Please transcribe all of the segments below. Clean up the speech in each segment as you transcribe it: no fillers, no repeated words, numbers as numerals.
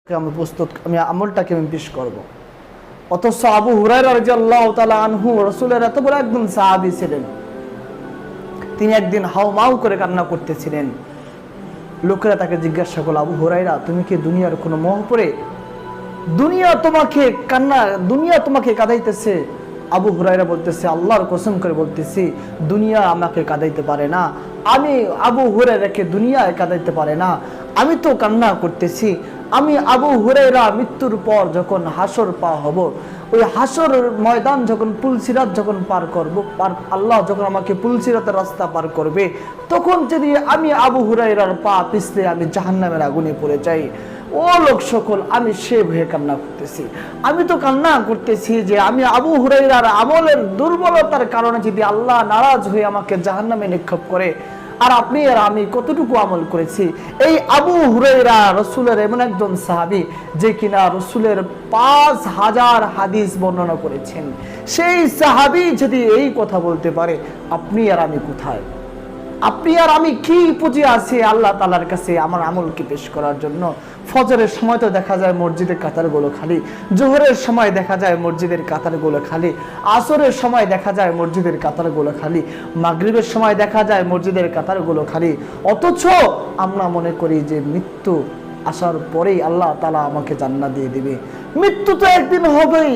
আমি আমলটাকে আমি পেশ করব। অথচ আবু হুরায়রা রাদিয়াল্লাহু তাআলা আনহু রাসূলের এত বড় একজন সাহাবী ছিলেন, তিনি একদিন হাউমাউ করে কান্না করতেছিলেন। লোকেরা তাকে জিজ্ঞাসা করল, আবু হুরায়রা, তুমি কি দুনিয়ার কোনো মোহ পড়ে দুনিয়া তোমাকে কাঁদাইতেছে? আবু হুরায়রা বলতেছে, আল্লাহর কসম করে বলতেছি, দুনিয়া আমাকে কাঁদাইতে পারে না। আমি আবু হুরায়রাকে দুনিয়া কাঁদাইতে পারে না। আমি তো কান্না করতেছি, আমি আবু হুরায়রা মৃত্যুর পর যখন হাসর পার হব, ওই হাসর ময়দান যখন পুলসিরাত যখন পার করব, আল্লাহ যখন আমাকে পুলসিরাতের রাস্তা পার করবে, তখন যদি আমি আবু হুরায়রার পা পিছলে আমি জাহান্নামের আগুনে পড়ে যাই, ও লোক সকল, আমি সে ভয়ে কান্না করতেছি। আমি তো কান্না করতেছি যে আমি আবু হুরায়রার আমলের দুর্বলতার কারণে যদি আল্লাহ নারাজ হয়ে আমাকে জাহান্নামে নিক্ষেপ করে, আর আপনি আর আমি কতটুকু আমল করেছি। এই আবু হুরায়রা রাসূলের এমন একজন সাহাবী যে কিনা রাসূলের 5000 হাদিস বর্ণনা করেছেন। সেই সাহাবী যদি এই কথা বলতে পারে, আপনি আর আমি কোথায়? আপনি আর আমি কি পুঁজি আছে আল্লাহ তাআলার কাছে আমার আমলকে পেশ করার জন্য? ফজরের সময় তো দেখা যায় মসজিদের কাতারগুলো খালি, জোহরের সময় দেখা যায় মসজিদের কাতারগুলো খালি, আসরের সময় দেখা যায় মসজিদের কাতারগুলো খালি, মাগরিবের সময় দেখা যায় মসজিদের কাতারগুলো খালি। অথচ আমরা মনে করি যে মৃত্যু আসার পরেই আল্লাহ তাআলা আমাকে জান্নাত দিয়ে দিবে। মৃত্যু তো একদিন হবেই।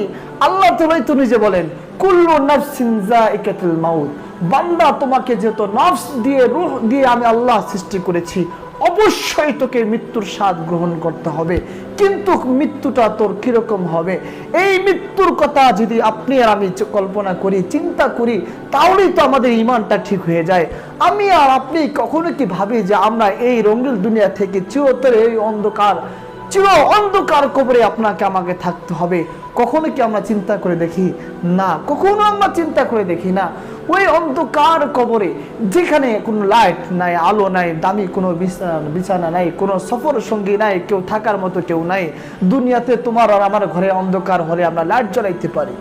আল্লাহ তাআলাই তো নিজে বলেন, কুল্লু নাফসিন যায়িকাতুল মাউত। বান্দা, তোমাকে যেহেতু নফস দিয়ে, রূহ দিয়ে আমি আল্লাহ সৃষ্টি করেছি, অবশ্যই তোকে মৃত্যুর স্বাদ গ্রহণ করতে হবে। কিন্তু মৃত্যুটা তোর কিরকম হবে, এই মৃত্যুর কথা যদি আপনি আর আমি কল্পনা করি, চিন্তা করি, তাহলেই তো আমাদের ঈমানটা ঠিক হয়ে যায়। আমি আর আপনি কখনো কি ভাবি যে আমরা এই রঙিন দুনিয়া থেকে চিরতরে এই চির অন্ধকার কবরে আপনাকে আমাকে থাকতে হবে? কখনো কি আমরা চিন্তা করে দেখি? না, কখনো আমরা চিন্তা করে দেখি না। ওই অন্ধকার কবরে যেখানে কোনো লাইট নাই, আলো নাই, দামি কোনো বিছানা নাই, কোনো সফর সঙ্গী নাই, কেউ থাকার মতো কেউ নাই। দুনিয়াতে তোমার আর আমার ঘরে অন্ধকার হলে আমরা লাইট জ্বালাইতে পারি।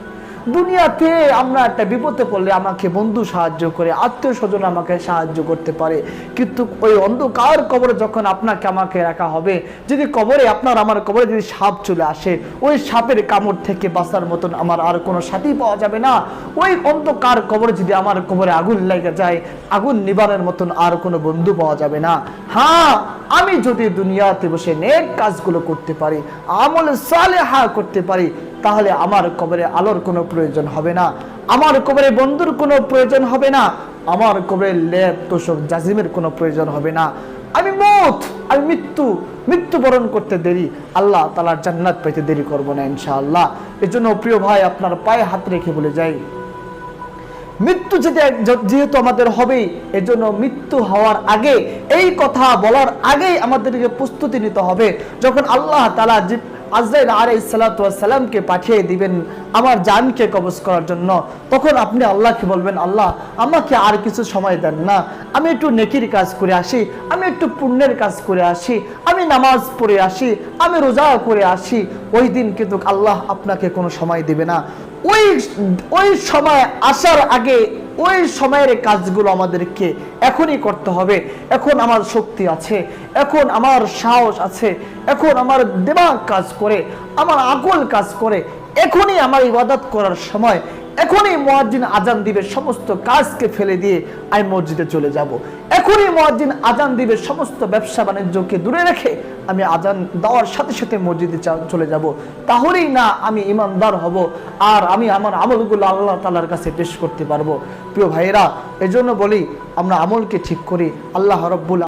দুনিয়াতে আমরা একটা বিপদে পড়লে আমাকে বন্ধু সাহায্য করে, আত্মীয় স্বজন আমাকে সাহায্য করতে পারে। কিন্তু ওই অন্ধকার কবরে যখন আপনাকে আমাকে রাখা হবে, যদি কবরে আপনার আমার কবরে যদি সাপ চলে আসে, ওই সাপের কামড় থেকে বাঁচার মতন আমার আর কোনো সাথী পাওয়া যাবে না। ওই অন্ধকার কবরে যদি আমার কবরে আগুন লেগে যায়, আগুন নিবারের মতন আর কোনো বন্ধু পাওয়া যাবে না। হ্যাঁ, আমি যদি দুনিয়াতে বসে নেক কাজগুলো করতে পারি, আমলে সালেহা করতে পারি, তাহলে আমার কবরে আলোর কোনো প্রয়োজন হবে না, আমার কবরে বন্ধুর কোনো প্রয়োজন হবে না, আমার কবরে লেপ তোষক জাজিমের কোনো প্রয়োজন হবে না। আমি মৃত্যুবরণ করতে দেরি, আল্লাহ তাআলার জান্নাত পেতে দেরি করব না ইনশাআল্লাহ। এজন্য প্রিয় ভাই, আপনার পায়ে হাত রেখে বলে যাই, মৃত্যু যেহেতু আমাদের হবেই, এজন্য মৃত্যু হওয়ার আগে, এই কথা বলার আগেই আমাদেরকে প্রস্তুতি নিতে হবে। যখন আল্লাহ তাআলা আজরাইল আলাইহিস সালাতু ওয়াস সালামকে পাঠিয়ে দিবেন আমার জানকে কবজ করার জন্য, তখন আপনি আল্লাহকে বলবেন, আল্লাহ আমাকে আর কিছু সময় দেন না, আমি একটু নেকির কাজ করে আসি, আমি একটু পুণ্যের কাজ করে আসি, আমি নামাজ পড়ে আসি, আমি রোজা করে আসি। ওই দিন কিন্তু আল্লাহ আপনাকে কোনো সময় দিবে না। ওই সময় আসার আগে ওই সময়ের কাজগুলো আমাদেরকে এখনই করতে হবে। এখন আমার শক্তি আছে, এখন আমার সাহস আছে, এখন আমার দিমাগ কাজ করে, আমার আকল কাজ করে, এখনই আমার ইবাদত করার সময়। এখনই মুয়াজ্জিন আজান দিবে, সমস্ত কাজকে ফেলে দিয়ে আমি মসজিদে চলে যাব। এখনই মুয়াজ্জিন আজান দিবে, সমস্ত ব্যবসা বাণিজ্যকে দূরে রেখে আমি আজান দেওয়ার সাথে সাথে মসজিদে চলে যাব। তাহলেই না আমি ইমানদার হব, আর আমি আমার আমলগুলো আল্লাহ তাআলার কাছে পেশ করতে পারবো। প্রিয় ভাইয়েরা, এজন্য বলি আমরা আমলকে ঠিক করি। আল্লাহ রাব্বুল